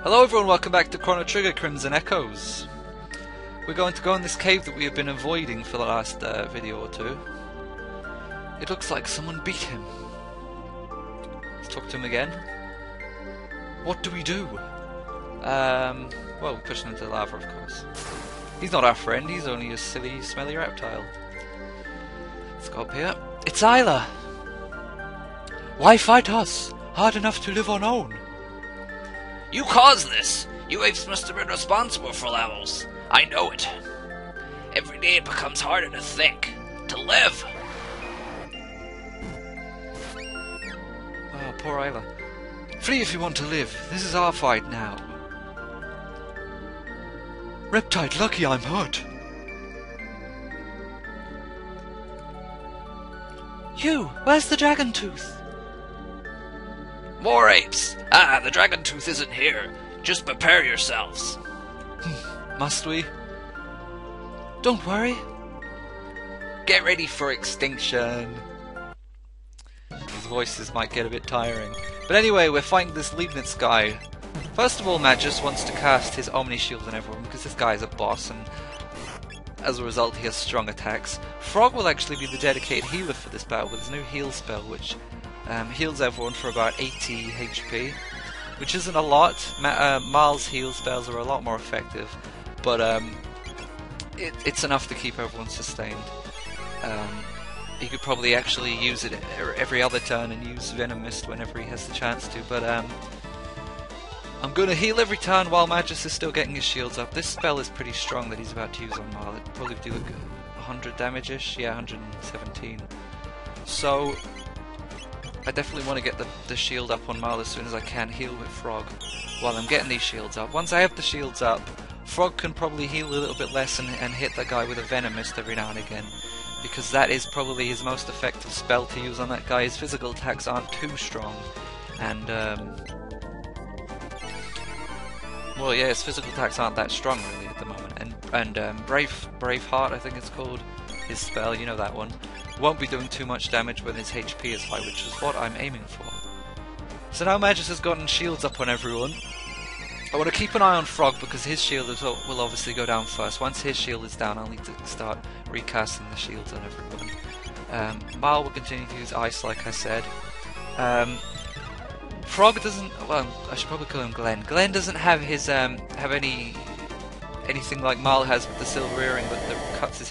Hello everyone, welcome back to Chrono Trigger Crimson Echoes. We're going to go in this cave that we have been avoiding for the last video or two. It looks like someone beat him. Let's talk to him again. What do we do? Well, we push him into the lava, of course. He's not our friend, he's only a silly, smelly reptile. Let's go up here. It's Yeaaaaaah! Why fight us? Hard enough to live on own. You caused this! You apes must have been responsible for levels. I know it. Every day it becomes harder to think, to live. Oh, poor Yeaaaaaah. Flee if you want to live. This is our fight now. Reptile, lucky I'm hurt. You, where's the dragon tooth? More apes! Ah, the dragon tooth isn't here. Just prepare yourselves. Must we? Don't worry. Get ready for extinction. These voices might get a bit tiring. But anyway, we're fighting this Leibniz guy. First of all, Magus wants to cast his Omni Shield on everyone because this guy is a boss and as a result he has strong attacks. Frog will actually be the dedicated healer for this battle with his new heal spell, which heals everyone for about 80 HP, which isn't a lot. Marl's heal spells are a lot more effective, but it's enough to keep everyone sustained. He could probably actually use it every other turn and use Venom Mist whenever he has the chance to, but I'm going to heal every turn while Magus is still getting his shields up. This spell is pretty strong that he's about to use on Marl. It'll probably do like 100 damage-ish, yeah, 117. So I definitely want to get the shield up on Marl as soon as I can, heal with Frog while I'm getting these shields up. Once I have the shields up, Frog can probably heal a little bit less and hit that guy with a Venom Mist every now and again, because that is probably his most effective spell to use on that guy. His physical attacks aren't too strong, and well, yeah, his physical attacks aren't that strong really at the moment. And Braveheart, I think it's called, his spell, you know that one, won't be doing too much damage when his HP is high, which is what I'm aiming for. So now Magus has gotten shields up on everyone. I want to keep an eye on Frog because his shield will obviously go down first. Once his shield is down, I'll need to start recasting the shields on everyone. Marl will continue to use Ice, like I said. Frog doesn't. Well, I should probably call him Glenn. Glenn doesn't have his anything like Marl has with the silver earring that cuts his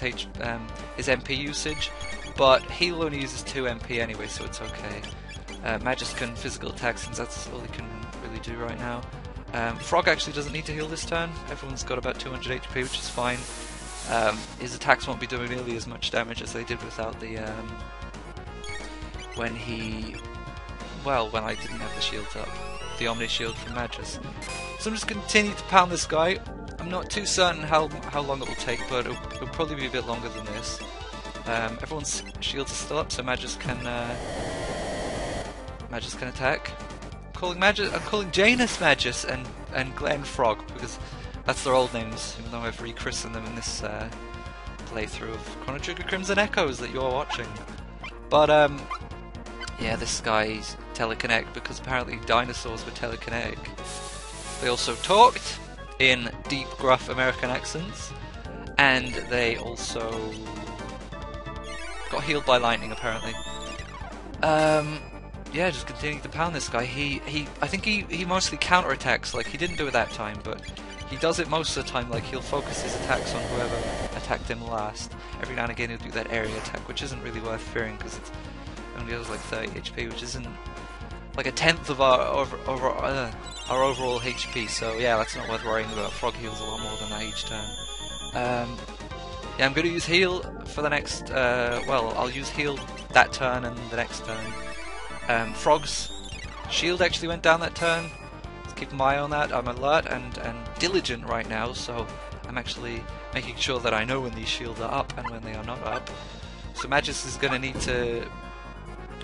MP usage, but he'll only uses 2 MP anyway, so it's okay. Magus can physical attack since that's all he can really do right now. Frog actually doesn't need to heal this turn. Everyone's got about 200 HP, which is fine. His attacks won't be doing nearly as much damage as they did without the when I didn't have the shields up, the Omni Shield from Magus. So I'm just going to continue to pound this guy. I'm not too certain how long it will take, but it'll probably be a bit longer than this. Everyone's shields are still up, so Magus can attack. I'm calling Janus Magus and Glenn Frog because that's their old names, even though I've rechristened them in this playthrough of Chrono Trigger Crimson Echoes that you're watching. But yeah, this guy's telekinetic because apparently dinosaurs were telekinetic. They also talked in deep, gruff American accents, and they also got healed by lightning apparently. Yeah, just continuing to pound this guy. I think he mostly counterattacks. Like, he didn't do it that time, but he does it most of the time. Like, he'll focus his attacks on whoever attacked him last. Every now and again he'll do that area attack, which isn't really worth fearing because it only does like 30 HP, which isn't like a tenth of our overall HP. So yeah, that's not worth worrying about. Frog heals a lot more than that each turn. Yeah, I'm going to use heal for the next. Well, I'll use heal that turn and the next turn. Frog's shield actually went down that turn. Let's keep my eye on that. I'm alert and diligent right now, so I'm actually making sure that I know when these shields are up and when they are not up. So Magus is going to need to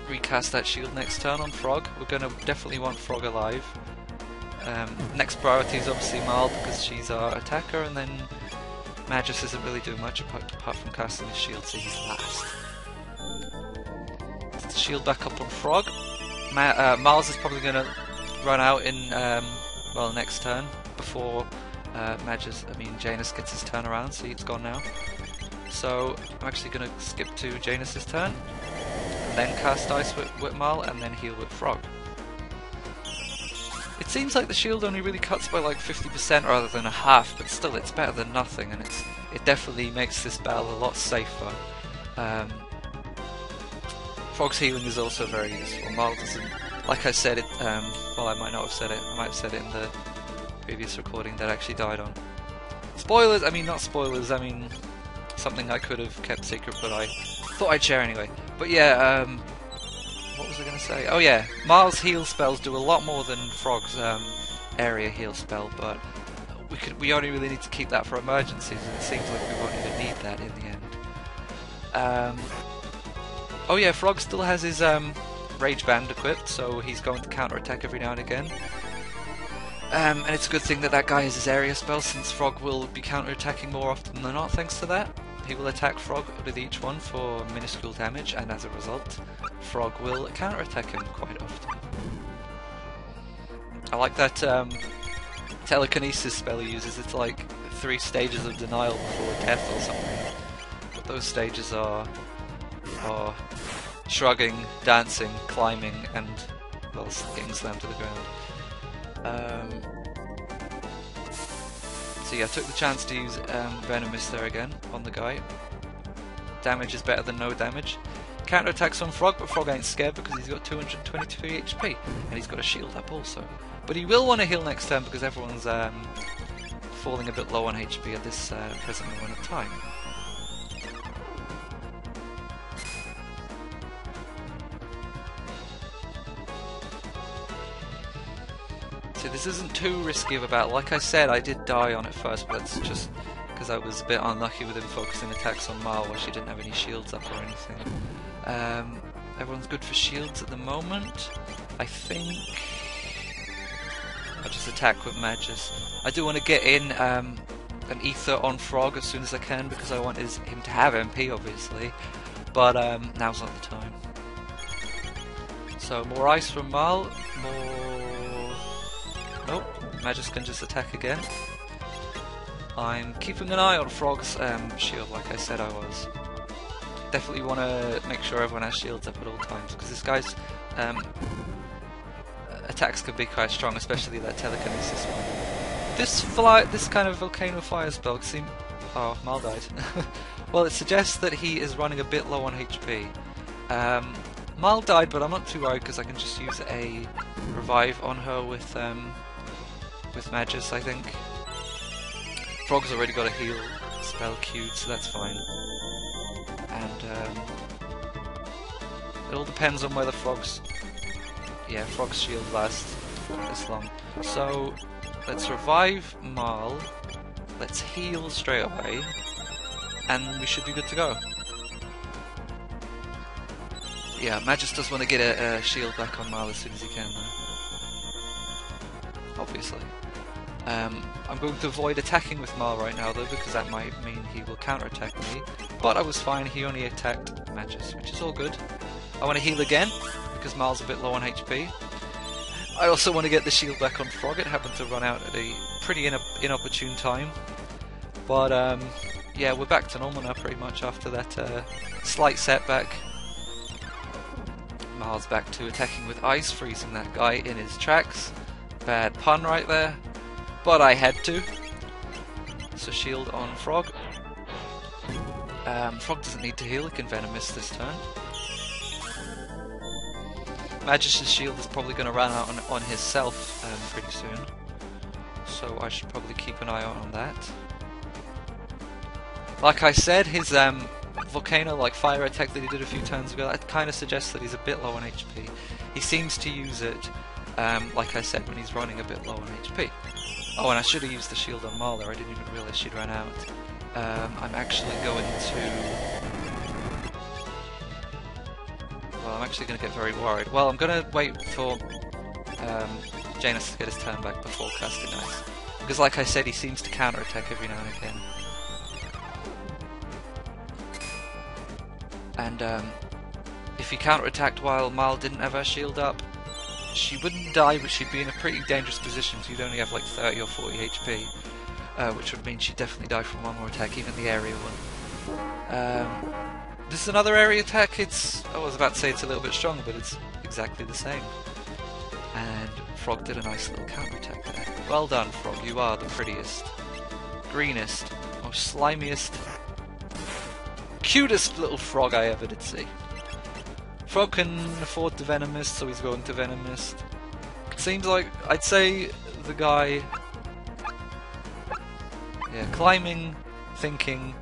recast that shield next turn on Frog. We're going to definitely want Frog alive. Next priority is obviously Marl because she's our attacker, and then Magus isn't really doing much apart from casting his shield, so he's last. Shield back up on Frog. Marl's is probably going to run out in well, next turn, before Janus gets his turn around. See, it's gone now. So I'm actually going to skip to Janus's turn, and then cast Ice with Mal, and then heal with Frog. It seems like the shield only really cuts by like 50% rather than a half, but still it's better than nothing, and it definitely makes this battle a lot safer. Frog's healing is also very useful. Mal doesn't, like I said it, well, I might not have said it, I might have said it in the previous recording that I actually died on. Spoilers, I mean not spoilers, I mean something I could have kept secret, but I thought I'd share anyway. But yeah, what was I going to say? Oh yeah, Mal's heal spells do a lot more than Frog's area heal spell, but we only really need to keep that for emergencies, and it seems like we won't even need that in the end. Oh yeah, Frog still has his Rage Band equipped, so he's going to counter-attack every now and again. And it's a good thing that guy has his area spell, since Frog will be counter-attacking more often than not thanks to that. He will attack Frog with each one for minuscule damage, and as a result, Frog will counter-attack him quite often. I like that telekinesis spell he uses. It's like 3 stages of denial before death or something. But those stages are shrugging, dancing, climbing, and well, getting slammed to the ground. So yeah, I took the chance to use Venomous there again on the guy. Damage is better than no damage. Counter-attacks on Frog, but Frog ain't scared because he's got 223 HP, and he's got a shield up also. But he will want to heal next turn because everyone's falling a bit low on HP at this present moment of time. So this isn't too risky of a battle. Like I said, I did die on it first, but that's just because I was a bit unlucky with him focusing attacks on Mal while she didn't have any shields up or anything. Everyone's good for shields at the moment. I think I'll just attack with Magus. I do want to get in an Ether on Frog as soon as I can because I want him to have MP, obviously. But now's not the time. So more Ice from Mal, more... Nope, Magus can just attack again. I'm keeping an eye on Frog's shield, like I said I was. Definitely want to make sure everyone has shields up at all times, because this guy's attacks can be quite strong, especially that telekinesis one. This kind of volcano fire spell seems... Oh, Mal died. Well, it suggests that he is running a bit low on HP. Mal died, but I'm not too worried because I can just use a revive on her with Magus, I think. Frog's already got a heal spell queued, so that's fine. And it all depends on whether Frog's shield lasts this long. So let's revive Mal, let's heal straight away, and we should be good to go. Yeah, Magus does want to get a shield back on Mal as soon as he can, though. Obviously. I'm going to avoid attacking with Mal right now, though, because that might mean he will counter-attack me. But I was fine, he only attacked Magus, which is all good. I want to heal again, because Mal's a bit low on HP. I also want to get the shield back on Frog. It happened to run out at a pretty inopportune time. But, yeah, we're back to normal now, pretty much, after that slight setback. Mal's back to attacking with Ice, freezing that guy in his tracks. Bad pun right there, but I had to. So shield on Frog. Frog doesn't need to heal, he can Venomous this turn. Magus's shield is probably going to run out on himself pretty soon, so I should probably keep an eye out on that. Like I said, his volcano like fire attack that he did a few turns ago, that kind of suggests that he's a bit low on HP. He seems to use it, like I said, when he's running a bit low on HP. Oh, and I should have used the shield on Mal there, I didn't even realise she'd run out. I'm actually going to... Well, I'm actually going to get very worried. Well, I'm going to wait for Janus to get his turn back before casting Ice. Because like I said, he seems to counter-attack every now and again. And if he counter-attacked while Mal didn't have her shield up, she wouldn't die, but she'd be in a pretty dangerous position. She'd only have like 30 or 40 HP, which would mean she'd definitely die from one more attack, even the area one. This is another area attack. I was about to say it's a little bit stronger, but it's exactly the same. And Frog did a nice little counter attack there. Well done, Frog. You are the prettiest, greenest, most slimiest, cutest little frog I ever did see. Frog can afford to Venomist, so he's going to Venomist. Seems like, I'd say, the guy... Yeah, climbing, thinking,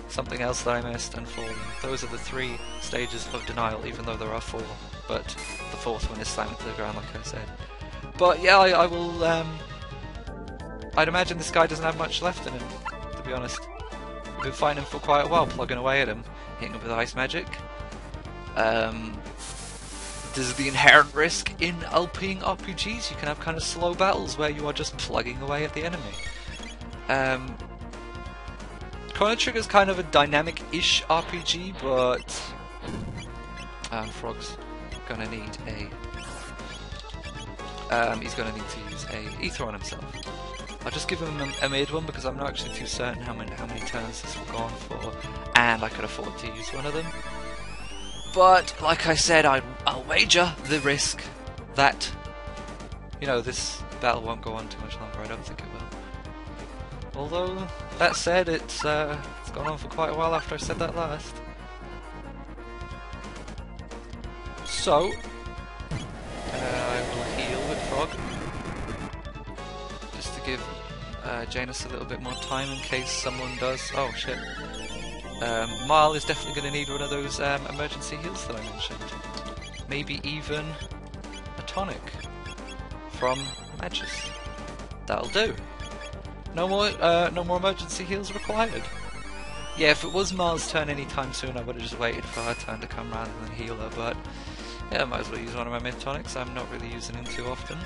something else that I missed, and falling. Those are the 3 stages of denial, even though there are 4. But the 4th one is slamming to the ground, like I said. But yeah, I will... I'd imagine this guy doesn't have much left in him, to be honest. I've been fighting him for quite a while, plugging away at him, hitting him with ice magic. There's the inherent risk in LPing RPGs. You can have kind of slow battles where you are just plugging away at the enemy. Chrono Trigger's kind of a dynamic-ish RPG, but Frog's gonna need he's gonna need to use a Ether on himself. I'll just give him a mid one because I'm not actually too certain how many turns this will go on for, and I could afford to use one of them. But like I said, I'll wager the risk that this battle won't go on too much longer. I don't think it will. Although that said, it's gone on for quite a while after I said that last. So I will heal with Frog just to give Janus a little bit more time in case someone does. Oh shit. Marl is definitely going to need one of those emergency heals that I mentioned. Maybe even a tonic from Magus. That'll do. No more emergency heals required. Yeah, if it was Marl's turn anytime soon, I would have just waited for her turn to come round and then heal her. But yeah, I might as well use one of my mid tonics. I'm not really using him too often,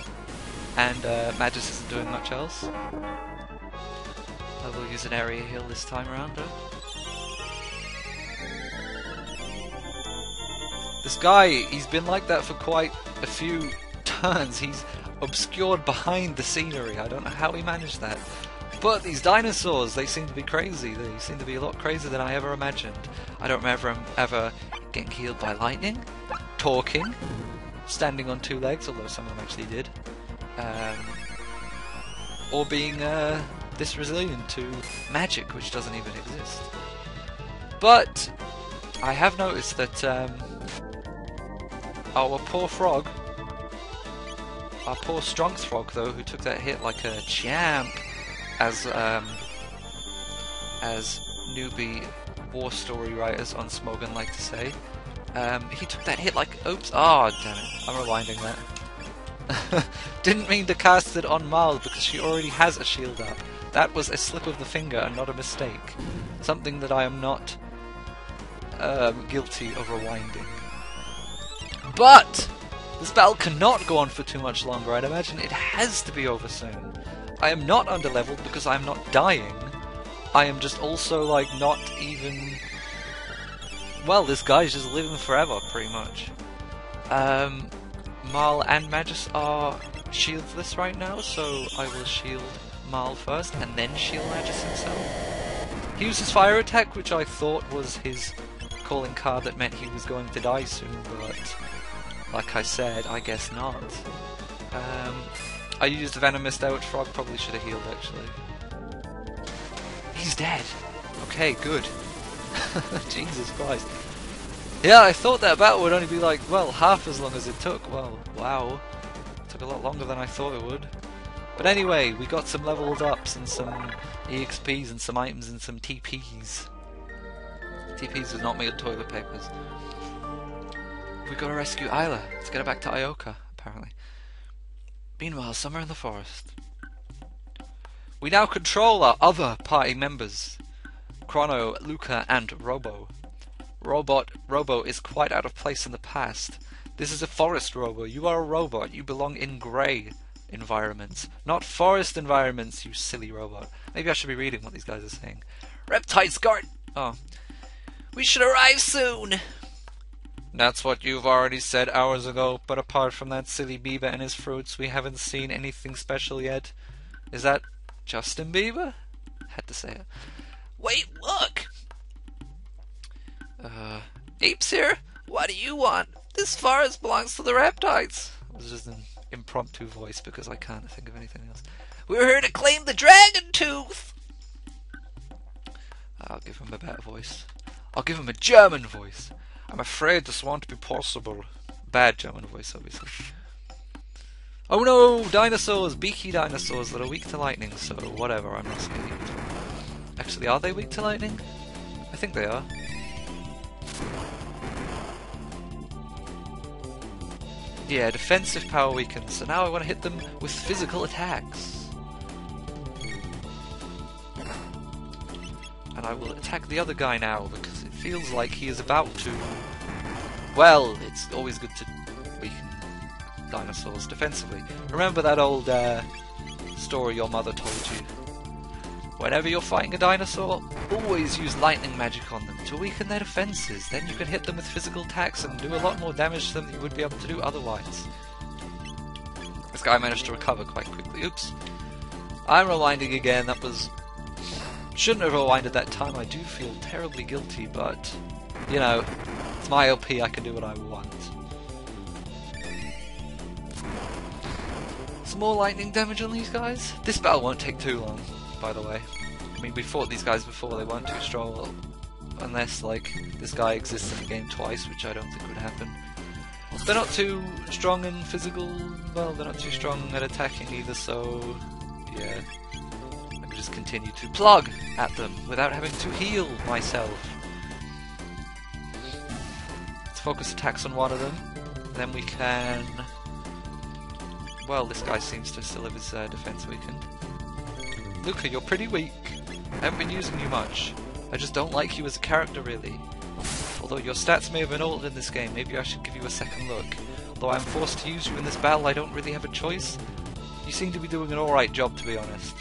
and Magus isn't doing much else. I will use an area heal this time around. This guy, he's been like that for quite a few turns. He's obscured behind the scenery. I don't know how he managed that. But these dinosaurs, they seem to be crazy. They seem to be a lot crazier than I ever imagined. I don't remember him ever getting healed by lightning, talking, standing on 2 legs, although some of them actually did, or being this resilient to magic, which doesn't even exist. But I have noticed that our poor frog, our poor strength frog though, who took that hit like a champ, as newbie war story writers on Smogan like to say, he took that hit like, oops, oh damn it, I'm rewinding that. Didn't mean to cast it on Marl because she already has a shield up. That was a slip of the finger and not a mistake. Something that I am not guilty of rewinding. But this battle cannot go on for too much longer. I'd imagine it has to be over soon. I am not underleveled because I am not dying. I am just also like not even... Well, this guy's just living forever, pretty much. Marl and Magus are shieldless right now, so I will shield Marl first and then shield Magus himself. He uses fire attack, which I thought was his calling card that meant he was going to die soon, but like I said, I guess not. I used the Venomist out, which Frog probably should have healed actually. He's dead. Okay, good. Jesus Christ. Yeah, I thought that battle would only be like, well, half as long as it took. Well, wow. It took a lot longer than I thought it would. But anyway, we got some leveled ups and some EXPs and some items and some TPs. TPs is not made of toilet papers. We gotta rescue Isla. Let's get her back to Ioka, apparently. Meanwhile, somewhere in the forest. We now control our other party members. Chrono, Luca, and Robo. Robo is quite out of place in the past. This is a forest Robo. You are a robot. You belong in grey environments, not forest environments, you silly robot. Maybe I should be reading what these guys are saying. Reptile Guard! Oh. We should arrive soon! That's what you've already said hours ago, but apart from that silly Bieber and his fruits, we haven't seen anything special yet. Is that Justin Bieber? Had to say it. Wait, look! Apes here? What do you want? This forest belongs to the reptiles. It was just an impromptu voice because I can't think of anything else. We're here to claim the dragon tooth! I'll give him a better voice. I'll give him a German voice. I'm afraid this won't be possible. Bad German voice, obviously. Oh no! Dinosaurs! Beaky dinosaurs that are weak to lightning, so whatever, I'm not scared. Actually, are they weak to lightning? I think they are. Yeah, defensive power weakens, so now I want to hit them with physical attacks. And I will attack the other guy now, because it feels like he is about to... Well, it's always good to weaken dinosaurs defensively. Remember that old story your mother told you? Whenever you're fighting a dinosaur, always use lightning magic on them to weaken their defenses. Then you can hit them with physical attacks and do a lot more damage to them than you would be able to do otherwise. This guy managed to recover quite quickly. Oops. I'm rewinding again. That was... Shouldn't have rewinded that time. I do feel terribly guilty, but... You know, it's my LP, I can do what I want. Some more lightning damage on these guys? This battle won't take too long, by the way. I mean, we fought these guys before, they weren't too strong. Unless, like, this guy exists in the game twice, which I don't think would happen. They're not too strong in physical... Well, they're not too strong at attacking either, so... Yeah. I can just continue to plug at them without having to heal myself. Let's focus attacks on one of them. Then we can... Well, this guy seems to still have his defense weakened. Luca, you're pretty weak. I haven't been using you much. I just don't like you as a character, really. Although your stats may have been altered in this game, maybe I should give you a second look. Although I'm forced to use you in this battle, I don't really have a choice. You seem to be doing an alright job, to be honest.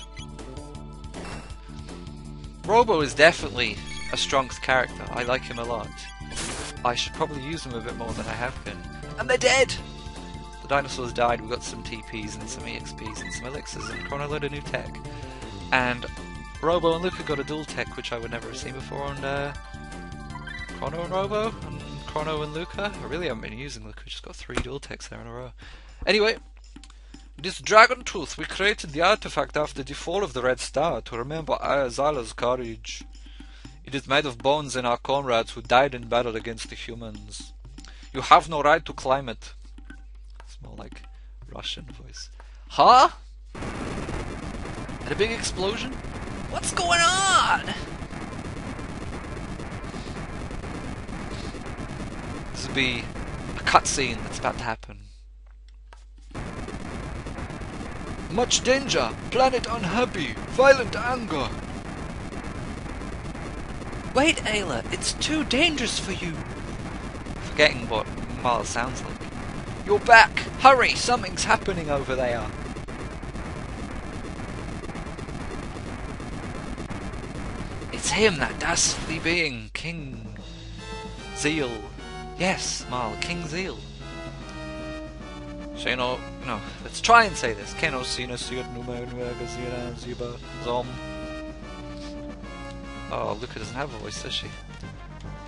Robo is definitely a strong character. I like him a lot. I should probably use him a bit more than I have been. And they're dead! The dinosaurs died, we got some TPs and some EXPs and some elixirs, and Chrono loaded a new tech. And Robo and Luca got a dual tech, which I would never have seen before on Chrono and Robo, and Chrono and Luca. I really haven't been using Luca, just got 3 dual techs there in a row. Anyway, this dragon tooth, we created the artifact after the fall of the Red Star to remember Ayazala's courage. It is made of bones in our comrades who died in battle against the humans. You have no right to climb it. It's more like Russian voice. Huh? And a big explosion? What's going on? This will be a cutscene that's about to happen. Much danger! Planet unhappy! Violent anger! Wait, Ayla, it's too dangerous for you. Forgetting what Marl sounds like. You're back! Hurry! Something's happening over there! It's him, that dastardly being, King Zeal. Yes, Marl, King Zeal. No, let's try and say this. Keno Sina Siut Numa Zira Ziba Zom. Oh, Luca doesn't have a voice, does she?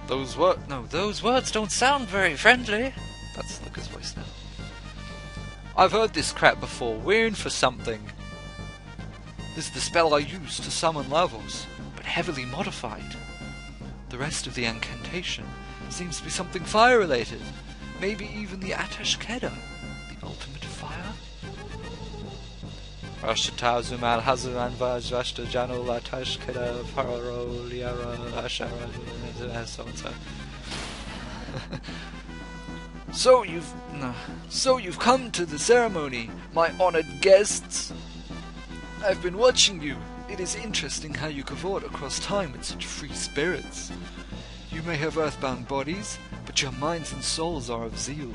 Those words don't sound very friendly. That's Luca's voice now. I've heard this crap before. We're in for something. This is the spell I used to summon Lavos, but heavily modified. The rest of the incantation seems to be something fire-related. Maybe even the Atash Keda, the ultimate fire? Rashatazum al Hazaran Vajvashta Janul Atash Keda Fararo Liara Ashara so and so. So you've come to the ceremony, my honored guests. I've been watching you. It is interesting how you cavort across time with such free spirits. You may have earthbound bodies, but your minds and souls are of zeal.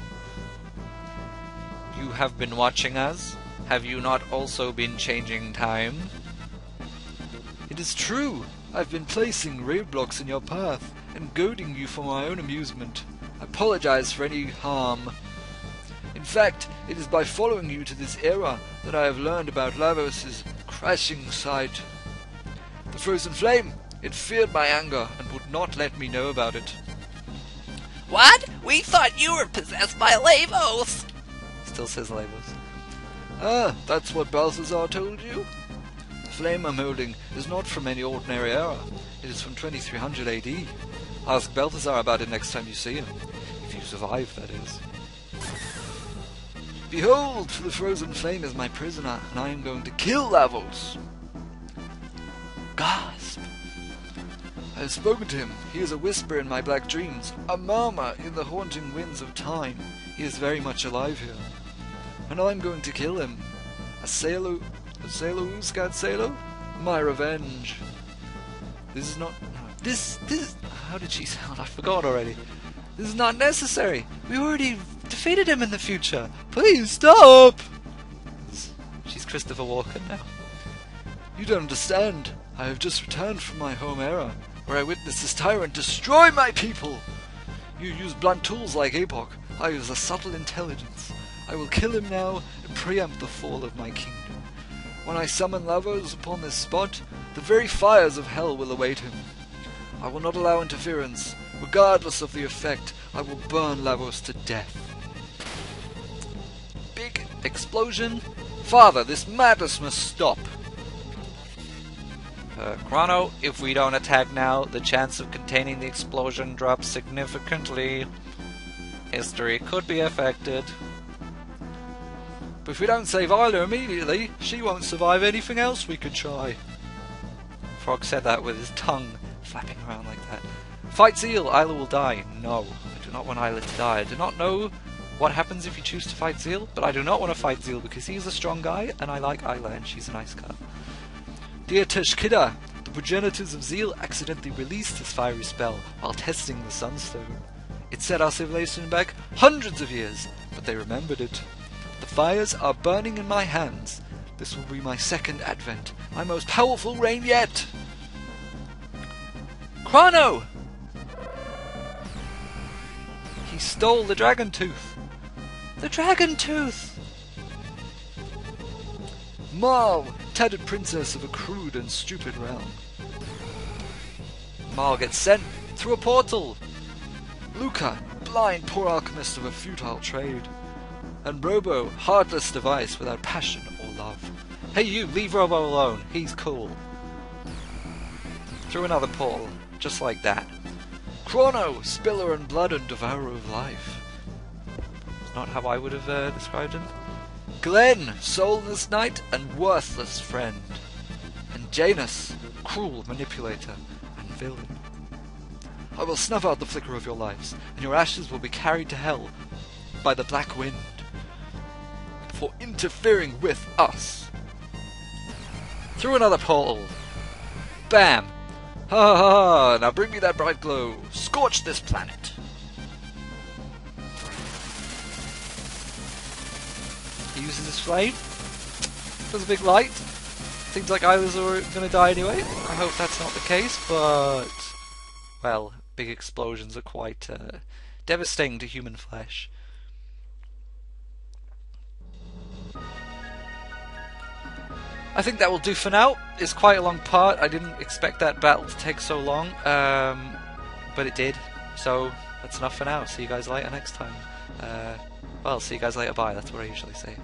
You have been watching us? Have you not also been changing time? It is true. I've been placing roadblocks in your path and goading you for my own amusement. I apologize for any harm. In fact, it is by following you to this era that I have learned about Lavos' crashing site. The frozen flame, it feared my anger and would not let me know about it. What? We thought you were possessed by Lavos! Still says Lavos. Ah, that's what Balthazar told you? The flame I'm holding is not from any ordinary era. It is from 2300 AD. Ask Balthazar about it next time you see him. If you survive, that is. Behold, the frozen flame is my prisoner, and I am going to kill Lavos. Gasp! I have spoken to him. He is a whisper in my black dreams, a murmur in the haunting winds of time. He is very much alive here. And I'm going to kill him. A Salo Scadsalo? My revenge. This is not... This... How did she sound? I forgot already. This is not necessary. We already defeated him in the future. Please stop! She's Christopher Walken now. You don't understand. I have just returned from my home era, where I witnessed this tyrant destroy my people. You use blunt tools like Epoch. I use a subtle intelligence. I will kill him now and preempt the fall of my kingdom. When I summon Lavos upon this spot, the very fires of hell will await him. I will not allow interference. Regardless of the effect, I will burn Lavos to death. Big explosion. Father, this madness must stop. Chrono, if we don't attack now, the chance of containing the explosion drops significantly. History could be affected. But if we don't save Isla immediately, she won't survive anything else we could try. Frog said that with his tongue flapping around like that. Fight Zeal, Isla will die. No, I do not want Isla to die. I do not know what happens if you choose to fight Zeal, but I do not want to fight Zeal because he's a strong guy and I like Isla and she's a nice girl. Dear Teshkida, the progenitors of Zeal accidentally released his fiery spell while testing the Sunstone. It set our civilization back hundreds of years, but they remembered it. The fires are burning in my hands. This will be my second advent, my most powerful reign yet. Chrono! He stole the dragon tooth. The dragon tooth! Marl, tattered princess of a crude and stupid realm. Marl gets sent through a portal. Luca, blind poor alchemist of a futile trade. And Robo, heartless device without passion or love. Hey you, leave Robo alone. He's cool. Through another portal, just like that. Chrono, spiller and blood and devourer of life. It's not how I would have described him. Glenn, soulless knight and worthless friend. And Janus, cruel manipulator and villain. I will snuff out the flicker of your lives, and your ashes will be carried to hell by the black wind for interfering with us. Through another portal. Bam! Ha ha ha! Now bring me that bright glow. Scorch this planet. He uses his flame. There's a big light. Seems like Isla's going to die anyway. I hope that's not the case, but... well, big explosions are quite devastating to human flesh. I think that will do for now. It's quite a long part. I didn't expect that battle to take so long, but it did. So that's enough for now. See you guys later next time. Well, see you guys later. Bye. That's what I usually say.